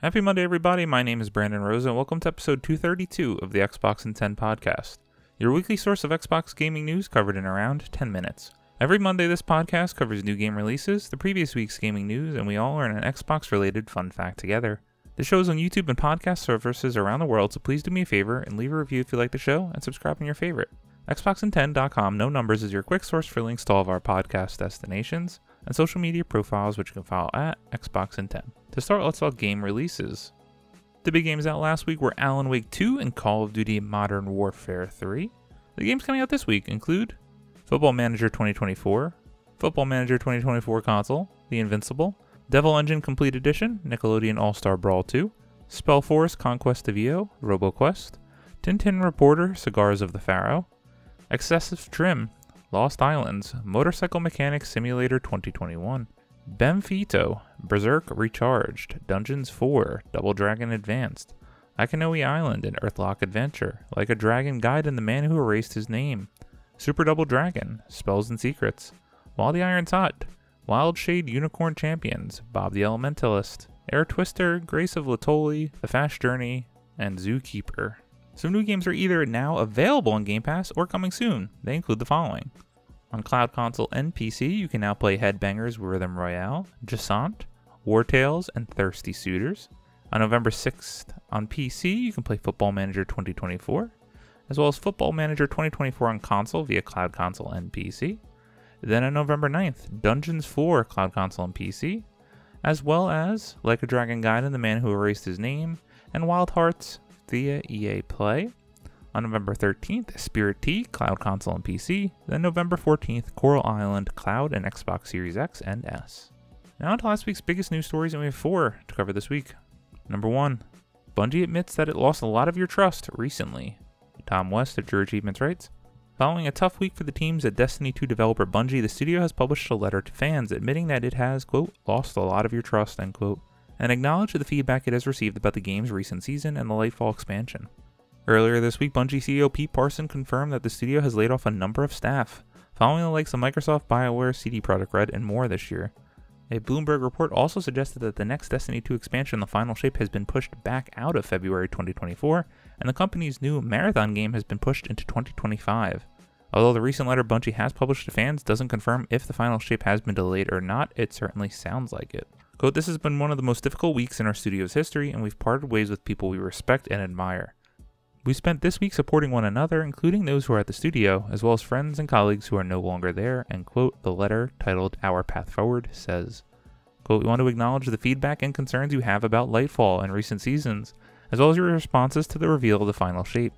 Happy Monday, everybody. My name is Brandon Rosa, and welcome to episode 232 of the Xbox in 10 podcast, your weekly source of Xbox gaming news covered in around 10 minutes. Every Monday, this podcast covers new game releases, the previous week's gaming news, and we all learn an Xbox-related fun fact together. The show is on YouTube and podcast services around the world, so please do me a favor and leave a review if you like the show and subscribe on your favorite. Xboxin10.com, no numbers, is your quick source for links to all of our podcast destinations and social media profiles, which you can follow at Xboxin10. To start, let's talk game releases. The big games out last week were Alan Wake 2 and Call of Duty Modern Warfare 3. The games coming out this week include Football Manager 2024, Football Manager 2024 console, The Invincible, Devil Engine Complete Edition, Nickelodeon All-Star Brawl 2, Spellforce Conquest of EO, RoboQuest, Tintin Reporter Cigars of the Pharaoh, Excessive Trim, Lost Islands, Motorcycle Mechanic Simulator 2021, Benfito, Berserk Recharged, Dungeons 4, Double Dragon Advanced, Akinoe Island and Earthlock Adventure, Like a Dragon Guide and the Man Who Erased His Name, Super Double Dragon, Spells and Secrets, While the Iron's Hot, Wild Shade Unicorn Champions, Bob the Elementalist, Air Twister, Grace of Latoli, The Fast Journey, and Zookeeper. Some new games are either now available on Game Pass or coming soon. They include the following. On Cloud Console and PC, you can now play Headbangers Rhythm Royale, Jasant, War Tales, and Thirsty Suitors. On November 6th on PC, you can play Football Manager 2024, as well as Football Manager 2024 on console via Cloud Console and PC. Then on November 9th, Dungeons 4 Cloud Console and PC, as well as Like a Dragon Guide and the Man Who Erased His Name, and Wild Hearts via EA Play. On November 13th, Spirit Tea, Cloud Console and PC. Then November 14th, Coral Island, Cloud and Xbox Series X and S. Now on to last week's biggest news stories, and we have 4 to cover this week. Number 1. Bungie admits that it lost a lot of your trust recently. Tom West of True Achievements writes, following a tough week for the teams at Destiny 2 developer Bungie, the studio has published a letter to fans admitting that it has, quote, lost a lot of your trust, end quote, and acknowledged the feedback it has received about the game's recent season and the Lightfall expansion. Earlier this week, Bungie CEO Pete Parson confirmed that the studio has laid off a number of staff, following the likes of Microsoft, BioWare, CD Projekt Red, and more this year. A Bloomberg report also suggested that the next Destiny 2 expansion, The Final Shape, has been pushed back out of February 2024, and the company's new Marathon game has been pushed into 2025. Although the recent letter Bungie has published to fans doesn't confirm if The Final Shape has been delayed or not, it certainly sounds like it. Quote, this has been one of the most difficult weeks in our studio's history, and we've parted ways with people we respect and admire. We spent this week supporting one another, including those who are at the studio, as well as friends and colleagues who are no longer there, and quote, the letter, titled Our Path Forward, says, quote, we want to acknowledge the feedback and concerns you have about Lightfall and recent seasons, as well as your responses to the reveal of The Final Shape.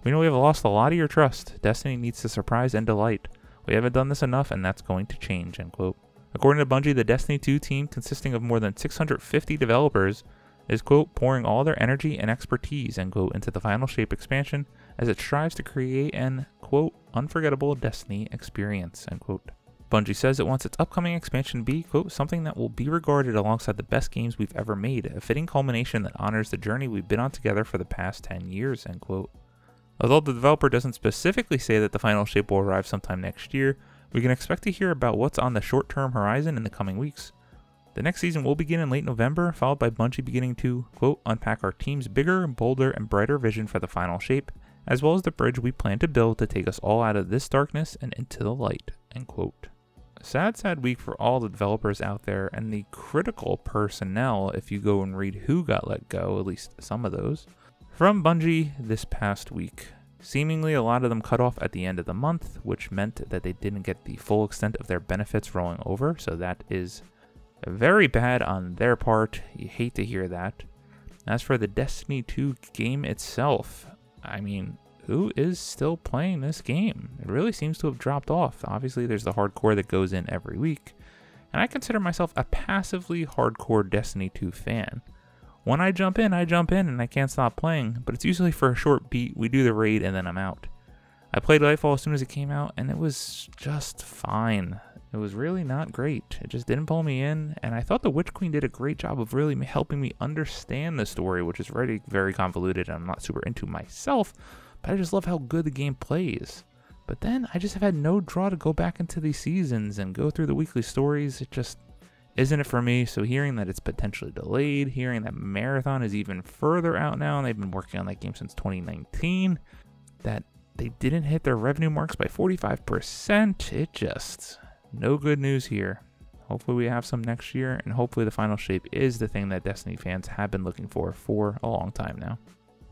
We know we have lost a lot of your trust. Destiny needs to surprise and delight. We haven't done this enough, and that's going to change, end quote. According to Bungie, the Destiny 2 team, consisting of more than 650 developers, is, quote, pouring all their energy and expertise, end quote, into the Final Shape expansion as it strives to create an, quote, unforgettable Destiny experience, end quote. Bungie says it wants its upcoming expansion to be, quote, something that will be regarded alongside the best games we've ever made, a fitting culmination that honors the journey we've been on together for the past 10 years, end quote. Although the developer doesn't specifically say that the Final Shape will arrive sometime next year, we can expect to hear about what's on the short-term horizon in the coming weeks. The next season will begin in late November, followed by Bungie beginning to, quote, unpack our team's bigger, bolder, and brighter vision for the Final Shape, as well as the bridge we plan to build to take us all out of this darkness and into the light, end quote. A sad week for all the developers out there and the critical personnel if you go and read who got let go, at least some of those, from Bungie this past week. Seemingly a lot of them cut off at the end of the month, which meant that they didn't get the full extent of their benefits rolling over, so that is very bad on their part. You hate to hear that. As for the Destiny 2 game itself, I mean, who is still playing this game? It really seems to have dropped off. Obviously, there's the hardcore that goes in every week, and I consider myself a passively hardcore Destiny 2 fan. When I jump in, and I can't stop playing, but it's usually for a short beat. We do the raid, and then I'm out. I played Lightfall as soon as it came out, and it was just fine. It was really not great. It just didn't pull me in, and I thought the Witch Queen did a great job of really helping me understand the story, which is already very convoluted, and I'm not super into myself, but I just love how good the game plays. But then I just have had no draw to go back into these seasons and go through the weekly stories. isn't it for me. So hearing that it's potentially delayed, hearing that Marathon is even further out now, and they've been working on that game since 2019, that they didn't hit their revenue marks by 45%, it just, no good news here. Hopefully we have some next year, and hopefully the final shape is the thing that Destiny fans have been looking for a long time now.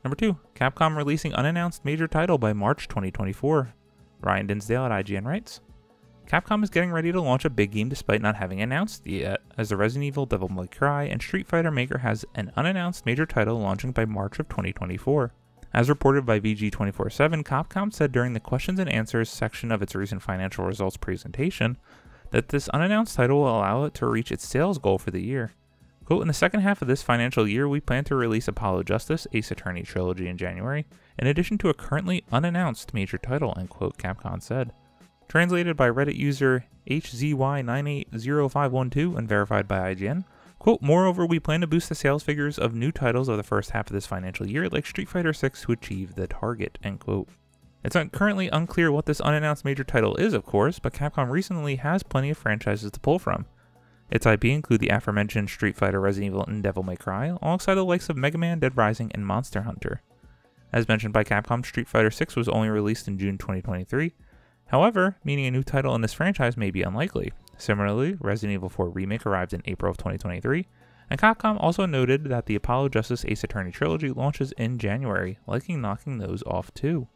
Number 2, Capcom releasing unannounced major title by March 2024. Ryan Dinsdale at IGN writes, Capcom is getting ready to launch a big game despite not having announced it yet, as the Resident Evil, Devil May Cry, and Street Fighter maker has an unannounced major title launching by March of 2024. As reported by VG247, Capcom said during the questions and answers section of its recent financial results presentation that this unannounced title will allow it to reach its sales goal for the year. Quote, in the second half of this financial year, we plan to release Apollo Justice, Ace Attorney Trilogy in January, in addition to a currently unannounced major title, end quote, Capcom said. Translated by Reddit user HZY980512 and verified by IGN, quote, moreover, we plan to boost the sales figures of new titles of the first half of this financial year, like Street Fighter 6, to achieve the target, end quote. It's currently unclear what this unannounced major title is, of course, but Capcom recently has plenty of franchises to pull from. Its IP include the aforementioned Street Fighter, Resident Evil, and Devil May Cry, alongside the likes of Mega Man, Dead Rising, and Monster Hunter. As mentioned by Capcom, Street Fighter 6 was only released in June 2023. However, meaning a new title in this franchise may be unlikely. Similarly, Resident Evil 4 Remake arrived in April of 2023, and Capcom also noted that the Apollo Justice Ace Attorney Trilogy launches in January, likely knocking those off too.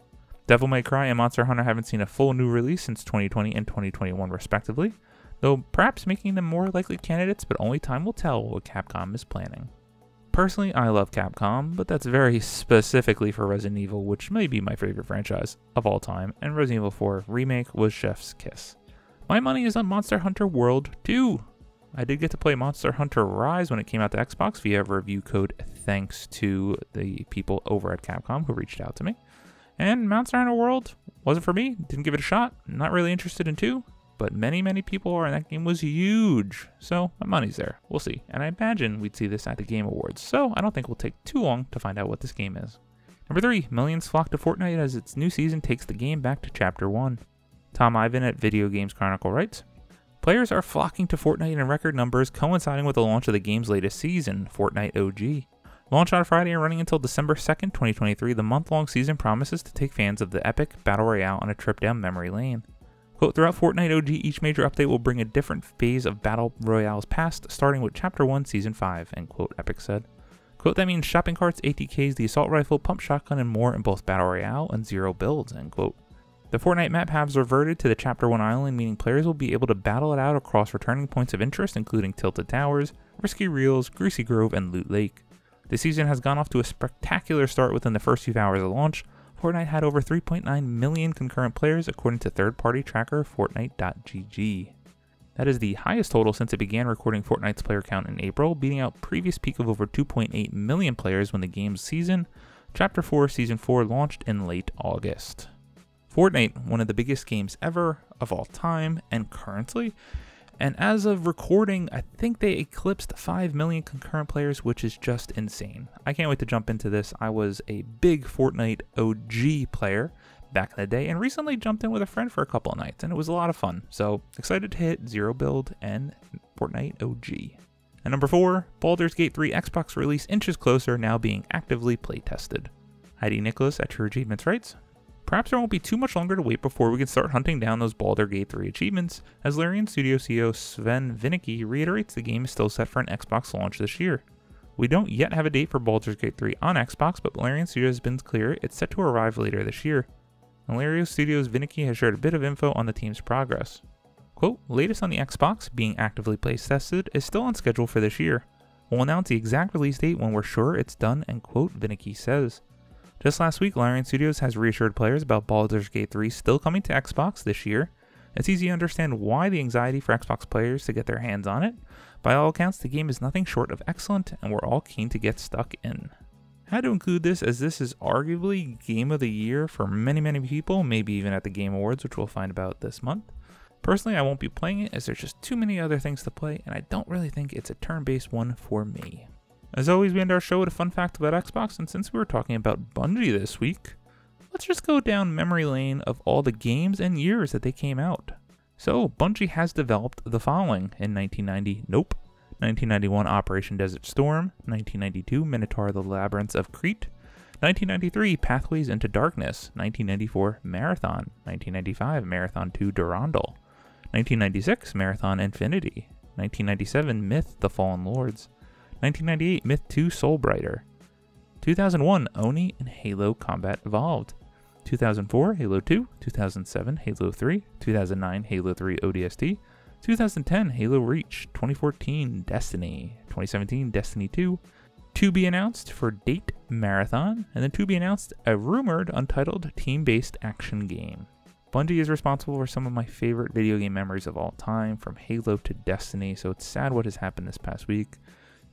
Devil May Cry and Monster Hunter haven't seen a full new release since 2020 and 2021 respectively, though perhaps making them more likely candidates, but only time will tell what Capcom is planning. Personally, I love Capcom, but that's very specifically for Resident Evil, which may be my favorite franchise of all time, and Resident Evil 4 Remake was chef's kiss. My money is on Monster Hunter World 2. I did get to play Monster Hunter Rise when it came out to Xbox via review code thanks to the people over at Capcom who reached out to me. And Monster Hunter World wasn't for me, didn't give it a shot, not really interested in 2. But many people are, and that game was huge. So my money's there. We'll see. And I imagine we'd see this at the Game Awards. So I don't think we'll take too long to find out what this game is. Number 3, millions flock to Fortnite as its new season takes the game back to Chapter 1. Tom Ivan at Video Games Chronicle writes, players are flocking to Fortnite in record numbers, coinciding with the launch of the game's latest season, Fortnite OG. Launched on Friday and running until December 2nd, 2023, the month-long season promises to take fans of the epic Battle Royale on a trip down memory lane. Quote, throughout Fortnite OG, each major update will bring a different phase of Battle Royale's past, starting with Chapter 1, Season 5, end quote, Epic said. Quote, that means shopping carts, ATKs, the assault rifle, pump shotgun, and more in both Battle Royale and Zero builds, end quote. The Fortnite map has reverted to the Chapter 1 island, meaning players will be able to battle it out across returning points of interest, including Tilted Towers, Risky Reels, Greasy Grove, and Loot Lake. The season has gone off to a spectacular start within the first few hours of launch. Fortnite had over 3.9 million concurrent players according to third-party tracker Fortnite.gg. That is the highest total since it began recording Fortnite's player count in April, beating out previous peak of over 2.8 million players when the game's season, Chapter 4 Season 4, launched in late August. Fortnite, one of the biggest games ever, of all time, and currently, and as of recording, I think they eclipsed 5 million concurrent players, which is just insane. I can't wait to jump into this. I was a big Fortnite OG player back in the day, and recently jumped in with a friend for a couple of nights, and it was a lot of fun. So excited to hit Zero Build and Fortnite OG. And number 4, Baldur's Gate 3 Xbox release inches closer, now being actively playtested. Heidi Nicholas at True Achievements writes, perhaps there won't be too much longer to wait before we can start hunting down those Baldur's Gate 3 achievements, as Larian Studio CEO Sven Vinicki reiterates the game is still set for an Xbox launch this year. We don't yet have a date for Baldur's Gate 3 on Xbox, but Larian Studio has been clear it's set to arrive later this year. And Larian Studios' Vinicki has shared a bit of info on the team's progress. Quote, latest on the Xbox, being actively place tested, is still on schedule for this year. We'll announce the exact release date when we're sure it's done, end quote, Vinicki says. Just last week, Larian Studios has reassured players about Baldur's Gate 3 still coming to Xbox this year. It's easy to understand why the anxiety for Xbox players to get their hands on it. By all accounts, the game is nothing short of excellent, and we're all keen to get stuck in. I had to include this as this is arguably Game of the Year for many people, maybe even at the Game Awards, which we'll find about this month. Personally, I won't be playing it as there's just too many other things to play, and I don't really think it's a turn-based one for me. As always, we end our show with a fun fact about Xbox, and since we were talking about Bungie this week, let's just go down memory lane of all the games and years that they came out. So, Bungie has developed the following in 1990, nope, 1991, Operation Desert Storm. 1992, Minotaur: The Labyrinths of Crete. 1993, Pathways into Darkness. 1994, Marathon. 1995, Marathon 2 Durandal. 1996, Marathon Infinity. 1997, Myth: The Fallen Lords. 1998, Myth 2 Soulbrighter. 2001, Oni and Halo Combat Evolved. 2004, Halo 2. 2007, Halo 3. 2009, Halo 3 ODST. 2010, Halo Reach. 2014, Destiny. 2017, Destiny 2. To be announced for date Marathon, and then to be announced a rumored untitled team-based action game. Bungie is responsible for some of my favorite video game memories of all time, from Halo to Destiny, so it's sad what has happened this past week.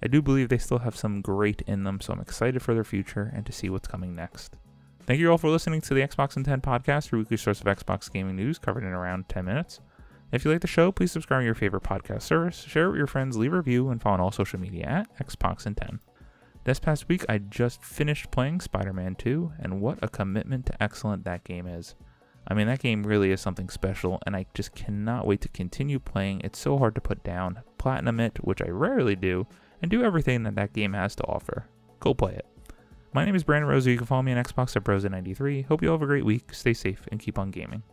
I do believe they still have some great in them, so I'm excited for their future and to see what's coming next. Thank you all for listening to the Xbox in 10 podcast, your weekly source of Xbox gaming news covered in around 10 minutes. If you like the show, please subscribe to your favorite podcast service, share it with your friends, leave a review, and follow on all social media at Xbox in 10. This past week, I just finished playing Spider-Man 2, and what a commitment to excellent that game is. I mean, that game really is something special, and I just cannot wait to continue playing. It's so hard to put down, platinum it, which I rarely do, and do everything that game has to offer. Go play it. My name is Brandon Rosa. You can follow me on Xbox at Brosa93. Hope you all have a great week, stay safe, and keep on gaming.